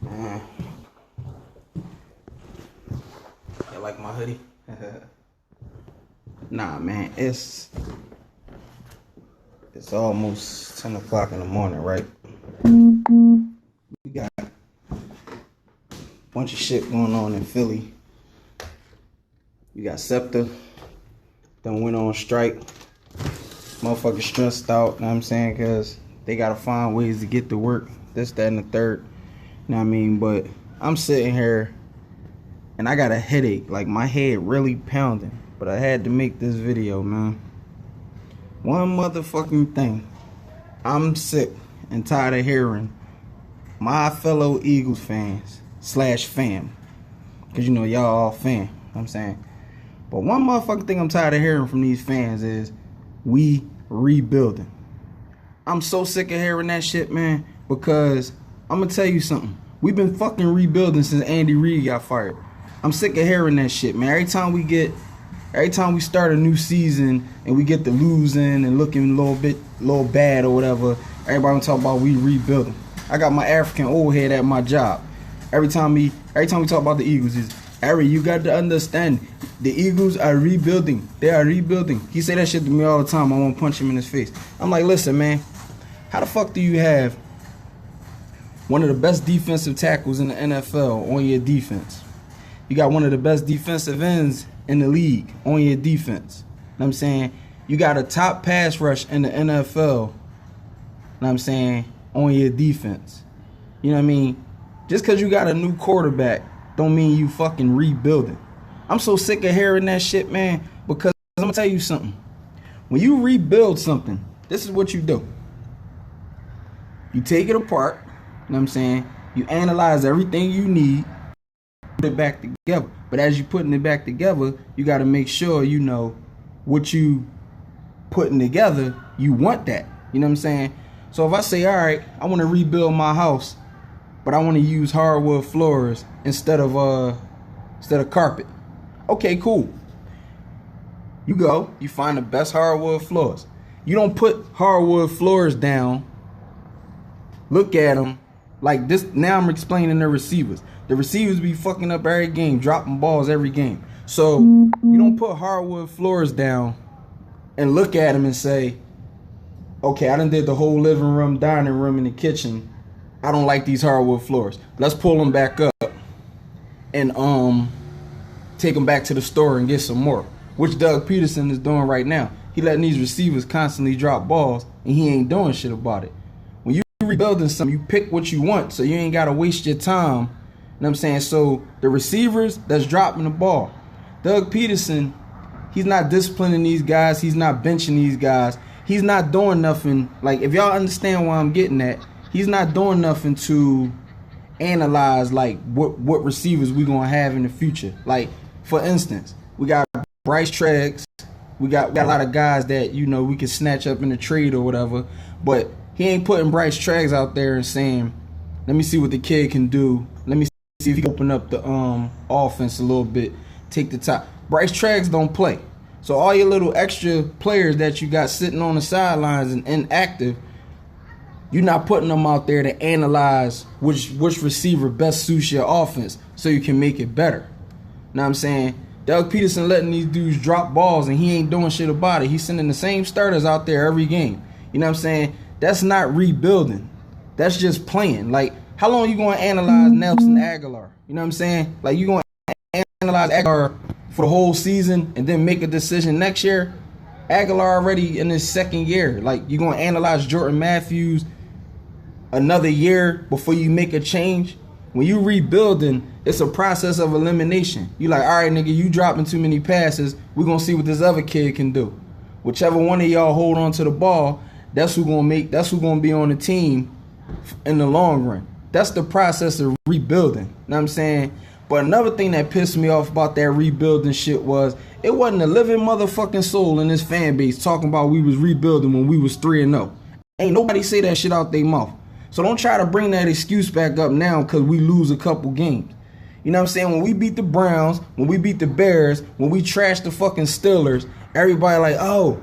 Man, you like my hoodie? Nah, man, it's almost 10 o'clock in the morning, right? We got a bunch of shit going on in Philly. You got Scepter, done went on strike. Motherfuckers stressed out, know what I'm saying? Because they got to find ways to get to work, this, that, and the third. You know what I mean? But I'm sitting here, and I got a headache. Like, my head really pounding. But I had to make this video, man. One motherfucking thing. I'm sick and tired of hearing my fellow Eagles fans / fam. Because, you know, y'all all fam. You know what I'm saying? But one motherfucking thing I'm tired of hearing from these fans is we rebuilding. I'm so sick of hearing that shit, man. Because I'm going to tell you something. We've been fucking rebuilding since Andy Reid got fired. I'm sick of hearing that shit, man. Every time we start a new season and we get to losing and looking a little bad or whatever, everybody talk about we rebuilding. I got my African old head at my job. Every time we talk about the Eagles, is Ari, you got to understand, the Eagles are rebuilding. They are rebuilding. He say that shit to me all the time. I want to punch him in his face. I'm like, listen, man, how the fuck do you have one of the best defensive tackles in the NFL on your defense? You got one of the best defensive ends in the league on your defense. You know what I'm saying? You got a top pass rush in the NFL, you know what I'm saying, on your defense. You know what I mean? Just because you got a new quarterback don't mean you fucking rebuilding. I'm so sick of hearing that shit, man, because I'm going to tell you something. When you rebuild something, this is what you do. You take it apart, you know what I'm saying? You analyze everything you need, put it back together. But as you putting it back together, you got to make sure you know what you putting together, you want that. You know what I'm saying? So if I say, all right, I want to rebuild my house, but I want to use hardwood floors instead of carpet. Okay, cool. You go, you find the best hardwood floors. You don't put hardwood floors down, look at them like this. Now I'm explaining the receivers. The receivers be fucking up every game, dropping balls every game. So you don't put hardwood floors down and look at them and say, okay, I done did the whole living room, dining room, and the kitchen. I don't like these hardwood floors. Let's pull them back up and take them back to the store and get some more, which Doug Peterson is doing right now. He letting these receivers constantly drop balls, and he ain't doing shit about it. When you rebuilding something, you pick what you want, so you ain't got to waste your time. You know what I'm saying? So the receivers that's dropping the ball, Doug Peterson, he's not disciplining these guys. He's not benching these guys. He's not doing nothing. Like, if y'all understand where I'm getting at, he's not doing nothing to analyze, like, what receivers we going to have in the future. Like, for instance, we got Bryce Treggs. We got a lot of guys that, you know, we can snatch up in the trade or whatever. But he ain't putting Bryce Treggs out there and saying, let me see what the kid can do. Let me see if he can open up the offense a little bit, take the top. Bryce Treggs don't play. So all your little extra players that you got sitting on the sidelines and inactive, you're not putting them out there to analyze which receiver best suits your offense so you can make it better. Know what I'm saying? Doug Peterson letting these dudes drop balls and he ain't doing shit about it. He's sending the same starters out there every game. You know what I'm saying? That's not rebuilding. That's just playing. Like, how long you going to analyze Nelson Aguilar? You know what I'm saying? Like, you going to analyze Aguilar for the whole season and then make a decision next year? Aguilar already in his second year. Like, you going to analyze Jordan Matthews another year before you make a change? When you rebuilding, it's a process of elimination. You like, all right, nigga, you dropping too many passes. We're going to see what this other kid can do. Whichever one of y'all hold on to the ball, that's who going to be on the team in the long run. That's the process of rebuilding. You know what I'm saying? But another thing that pissed me off about that rebuilding shit was it wasn't a living motherfucking soul in this fan base talking about we was rebuilding when we was 3-0. Ain't nobody say that shit out their mouth. So don't try to bring that excuse back up now because we lose a couple games. You know what I'm saying? When we beat the Browns, when we beat the Bears, when we trash the fucking Steelers, everybody like, oh,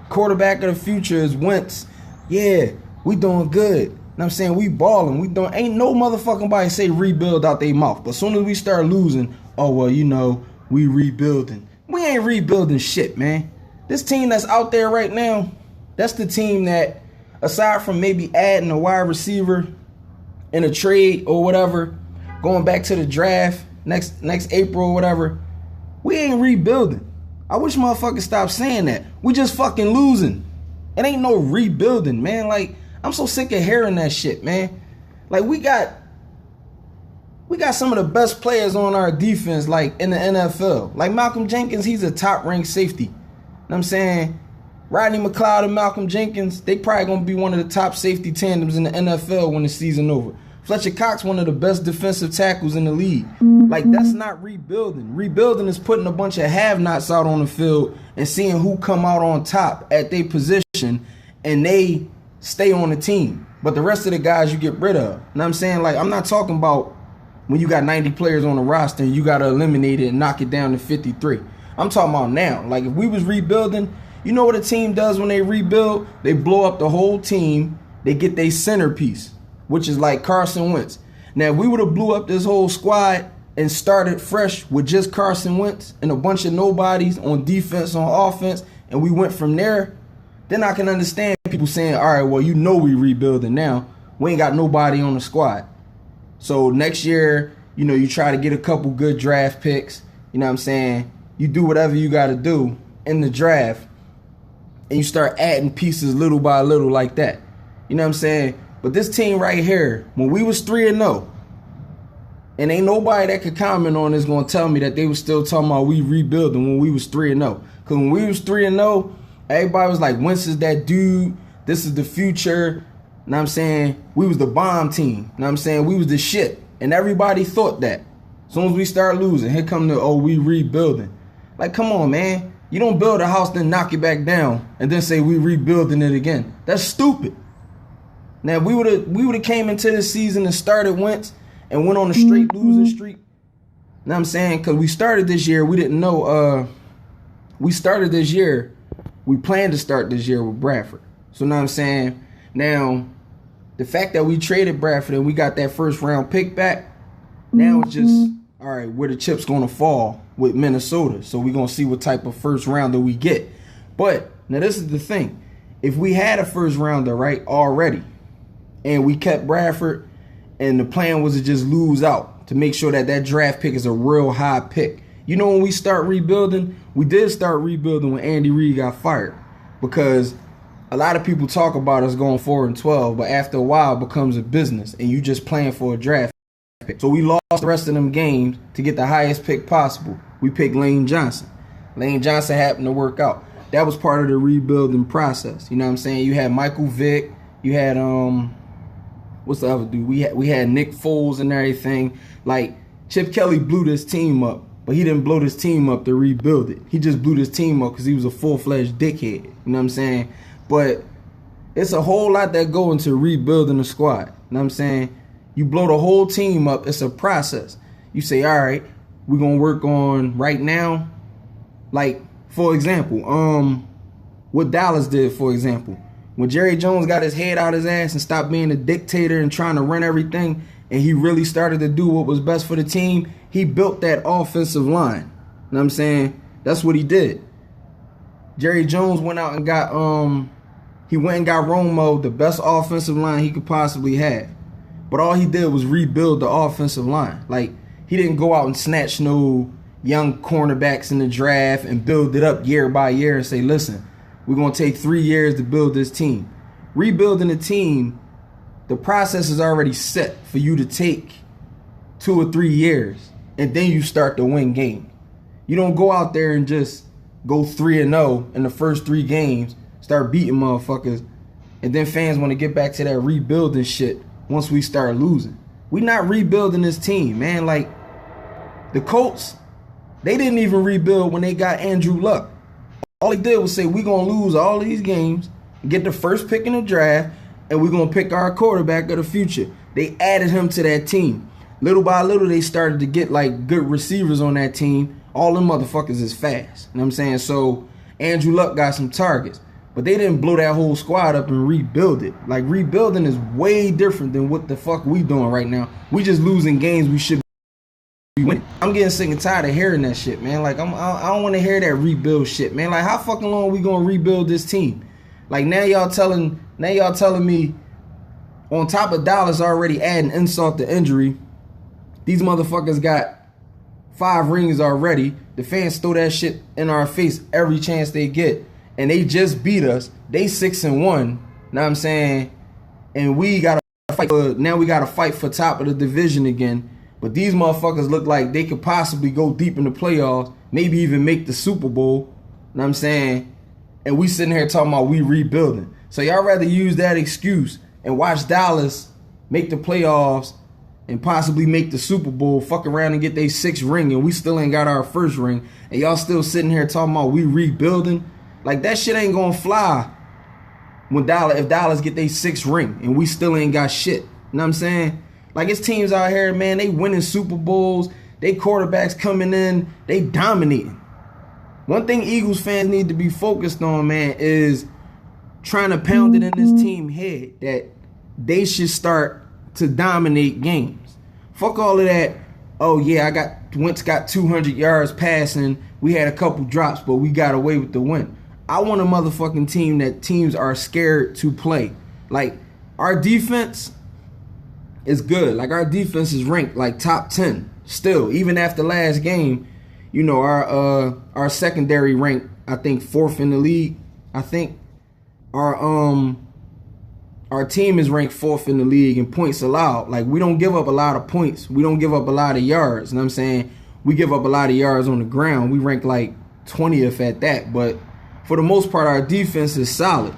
quarterback of the future is Wentz. Yeah, we doing good. I'm saying? We balling. We don't. Ain't no motherfucking body say rebuild out their mouth. But as soon as we start losing, oh, well, you know, we rebuilding. We ain't rebuilding shit, man. This team that's out there right now, that's the team that, aside from maybe adding a wide receiver in a trade or whatever, going back to the draft next April or whatever, we ain't rebuilding. I wish motherfuckers stop saying that. We just fucking losing. It ain't no rebuilding, man. Like, I'm so sick of hearing that shit, man. Like, we got some of the best players on our defense, like, in the NFL. Like, Malcolm Jenkins, he's a top-ranked safety. You know what I'm saying? Rodney McLeod and Malcolm Jenkins, they probably going to be one of the top safety tandems in the NFL when the season over. Fletcher Cox, one of the best defensive tackles in the league. Like, that's not rebuilding. Rebuilding is putting a bunch of have-nots out on the field and seeing who come out on top at their position and they stay on the team. But the rest of the guys you get rid of. You know what I'm saying? Like, I'm not talking about when you got 90 players on the roster and you got to eliminate it and knock it down to 53. I'm talking about now. Like, if we was rebuilding, you know what a team does when they rebuild? They blow up the whole team. They get their centerpiece, which is like Carson Wentz. Now, if we would have blew up this whole squad and started fresh with just Carson Wentz and a bunch of nobodies on defense, on offense, and we went from there, then I can understand people saying, all right, well, you know we rebuilding now. We ain't got nobody on the squad. So next year, you know, you try to get a couple good draft picks. You know what I'm saying? You do whatever you got to do in the draft, and you start adding pieces little by little like that. You know what I'm saying? But this team right here, when we was 3-0, and ain't nobody that could comment on this going to tell me that they was still talking about we rebuilding when we was 3-0. Because when we was 3-0, everybody was like, Wentz is that dude. This is the future. You know what I'm saying? We was the bomb team. You know what I'm saying? We was the shit. And everybody thought that. As soon as we start losing, here come the, oh, we rebuilding. Like, come on, man. You don't build a house, then knock it back down, and then say we rebuilding it again. That's stupid. Now, we would have came into this season and started Wentz and went on a straight losing streak. You know what I'm saying? Because we started this year, we didn't know. We started this year, we planned to start this year with Bradford. So, you know what I'm saying? Now, the fact that we traded Bradford and we got that first round pick back, now it's just, all right, where the chips going to fall with Minnesota. So we're going to see what type of first rounder we get. But now this is the thing. If we had a first rounder, right, already, and we kept Bradford, and the plan was to just lose out to make sure that that draft pick is a real high pick. You know, when we start rebuilding, we did start rebuilding when Andy Reid got fired, because a lot of people talk about us going 4-12, but after a while it becomes a business and you just playing for a draft pick. So we lost the rest of them games to get the highest pick possible. We picked Lane Johnson. Lane Johnson happened to work out. That was part of the rebuilding process. You know what I'm saying? You had Michael Vick. You had what's the other dude? We had Nick Foles and everything. Like, Chip Kelly blew this team up, but he didn't blow this team up to rebuild it. He just blew this team up because he was a full-fledged dickhead. You know what I'm saying? But it's a whole lot that go into rebuilding the squad. You know what I'm saying? You blow the whole team up. It's a process. You say, all right, we're going to work on right now. Like, for example, what Dallas did, for example. When Jerry Jones got his head out his ass and stopped being a dictator and trying to run everything, and he really started to do what was best for the team, he built that offensive line. You know what I'm saying? That's what he did. Jerry Jones went out and got he went and got Romo the best offensive line he could possibly have. But all he did was rebuild the offensive line. Like, he didn't go out and snatch no young cornerbacks in the draft and build it up year by year and say, listen, we're going to take 3 years to build this team. Rebuilding a team, the process is already set for you to take 2 or 3 years, and then you start to win games. You don't go out there and just go 3-0 in the first 3 games, start beating motherfuckers, and then fans want to get back to that rebuilding shit once we start losing. We not rebuilding this team, man. Like, the Colts, they didn't even rebuild when they got Andrew Luck. All he did was say, we're going to lose all these games, get the first pick in the draft, and we're going to pick our quarterback of the future. They added him to that team. Little by little, they started to get, like, good receivers on that team. All them motherfuckers is fast. You know what I'm saying? So Andrew Luck got some targets. But they didn't blow that whole squad up and rebuild it. Like, rebuilding is way different than what the fuck we doing right now. We just losing games we should be winning. I'm getting sick and tired of hearing that shit, man. Like, I don't want to hear that rebuild shit, man. Like, how fucking long are we gonna rebuild this team? Like, now y'all telling me on top of Dallas already adding insult to injury, these motherfuckers got 5 rings already. The fans throw that shit in our face every chance they get. And they just beat us. They 6-1. Know what I'm saying? And we gotta fight for top of the division again. But these motherfuckers look like they could possibly go deep in the playoffs, maybe even make the Super Bowl. Know what I'm saying? And we sitting here talking about we rebuilding. So y'all rather use that excuse and watch Dallas make the playoffs and possibly make the Super Bowl, fuck around and get their 6th ring, and we still ain't got our 1st ring, and y'all still sitting here talking about we rebuilding. Like, that shit ain't gonna fly if Dallas get their 6th ring and we still ain't got shit. You know what I'm saying? Like, it's teams out here, man, they winning Super Bowls, they quarterbacks coming in, they dominating. One thing Eagles fans need to be focused on, man, is trying to pound it in this team head that they should start to dominate games. Fuck all of that. Oh yeah, Wentz got 200 yards passing. We had a couple drops, but we got away with the win. I want a motherfucking team that teams are scared to play. Like, our defense is good. Like, our defense is ranked like top 10 still. Even after last game, you know, our secondary ranked, I think, 4th in the league. I think our team is ranked 4th in the league in points allowed. Like, we don't give up a lot of points. We don't give up a lot of yards. You know what I'm saying? We give up a lot of yards on the ground. We rank like 20th at that. But for the most part, our defense is solid.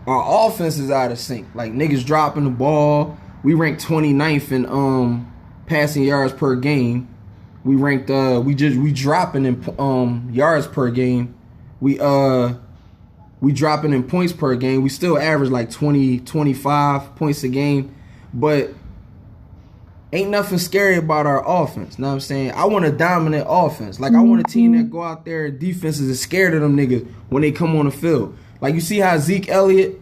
Our offense is out of sync. Like, niggas dropping the ball. We ranked 29th in passing yards per game. We ranked we dropping in yards per game. We dropping in points per game. We still average like 20, 25 points a game. But ain't nothing scary about our offense. Know what I'm saying? I want a dominant offense. Like, I want a team that go out there and defenses is scared of them niggas when they come on the field. Like, you see how Zeke Elliott,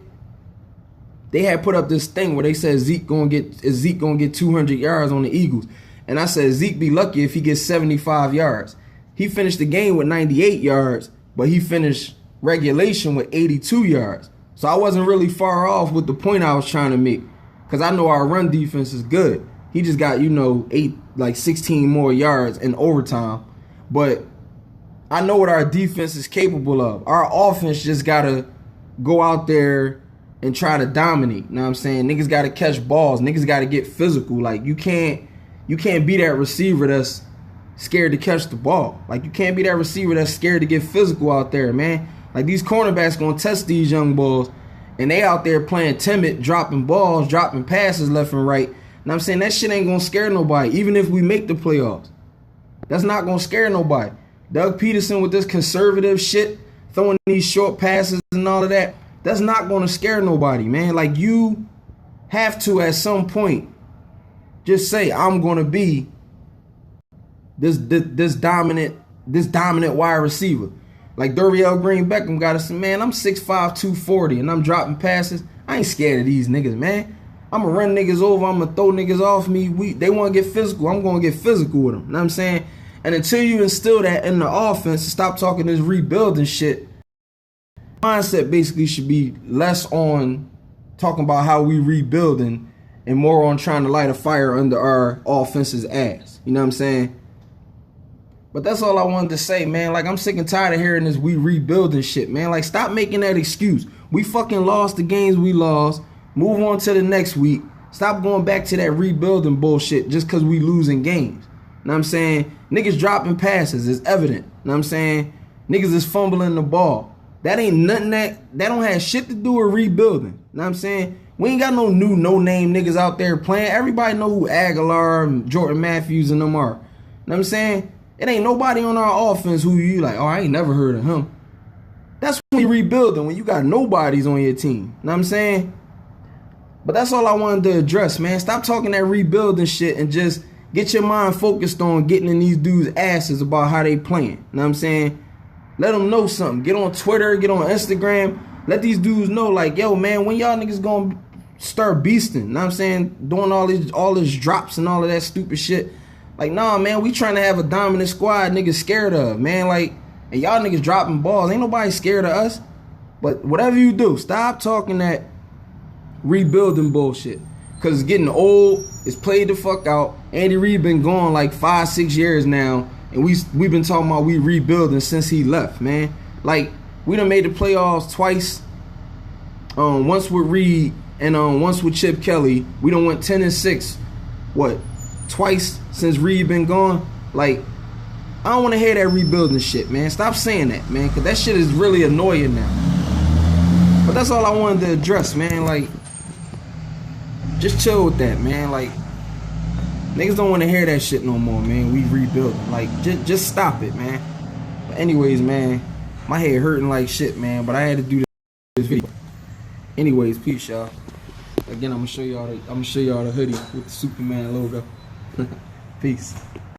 they had put up this thing where they said Zeke gonna get 200 yards on the Eagles. And I said Zeke be lucky if he gets 75 yards. He finished the game with 98 yards, but he finished regulation with 82 yards. So I wasn't really far off with the point I was trying to make, because I know our run defense is good. He just got, 16 more yards in overtime. But I know what our defense is capable of. Our offense just got to go out there and try to dominate. You know what I'm saying? Niggas got to catch balls. Niggas got to get physical. Like, you can't be that receiver that's scared to catch the ball. Like, you can't be that receiver that's scared to get physical out there, man. Like, these cornerbacks going to test these young boys, and they out there playing timid, dropping balls, dropping passes left and right. And I'm saying that shit ain't going to scare nobody, even if we make the playoffs. That's not going to scare nobody. Doug Peterson with this conservative shit, throwing these short passes and all of that, that's not going to scare nobody, man. Like, you have to, at some point, just say, I'm going to be this dominant wide receiver. Like Dorial Green Beckham got to say, man, I'm 6'5", 240, and I'm dropping passes. I ain't scared of these niggas, man. I'm going to run niggas over. I'm going to throw niggas off me. They want to get physical. I'm going to get physical with them. You know what I'm saying? And until you instill that in the offense, stop talking this rebuilding shit, mindset basically should be less on talking about how we rebuilding and more on trying to light a fire under our offense's ass. You know what I'm saying? But that's all I wanted to say, man. Like, I'm sick and tired of hearing this we rebuilding shit, man. Like, stop making that excuse. We fucking lost the games we lost. Move on to the next week. Stop going back to that rebuilding bullshit just because we losing games. Know what I'm saying? Niggas dropping passes is evident. Know what I'm saying? Niggas is fumbling the ball. That ain't nothing that don't have shit to do with rebuilding. Know what I'm saying? We ain't got no new no-name niggas out there playing. Everybody know who Aguilar and Jordan Matthews and them are. Know what I'm saying? It ain't nobody on our offense who you like, oh, I ain't never heard of him. That's when you rebuilding, when you got nobodies on your team. Know what I'm saying? But that's all I wanted to address, man. Stop talking that rebuilding shit and just get your mind focused on getting in these dudes' asses about how they playing. Know what I'm saying? Let them know something. Get on Twitter, get on Instagram. let these dudes know, like, yo, man, when y'all niggas gonna start beasting? Know what I'm saying? Doing all this drops and all of that stupid shit. Like, nah, man, we trying to have a dominant squad niggas scared of, man. Like, and y'all niggas dropping balls. Ain't nobody scared of us. But whatever you do, stop talking that rebuilding bullshit. Cause it's getting old. It's played the fuck out. Andy Reid been gone like 5-6 years now. And we've been talking about we rebuilding since he left, man. Like, we done made the playoffs twice. Once with Reid and once with Chip Kelly. We done went 10-6. What? Twice since Reid been gone. Like, I don't want to hear that rebuilding shit, man. Stop saying that, man. Cause that shit is really annoying now. But that's all I wanted to address, man. Like, just chill with that, man. Like, niggas don't want to hear that shit no more, man. We rebuilding. Like, just stop it, man. But anyways, man, my head hurting like shit, man. But I had to do this video. Anyways, peace, y'all. Again, I'm gonna show y'all the hoodie with the Superman logo. Peace.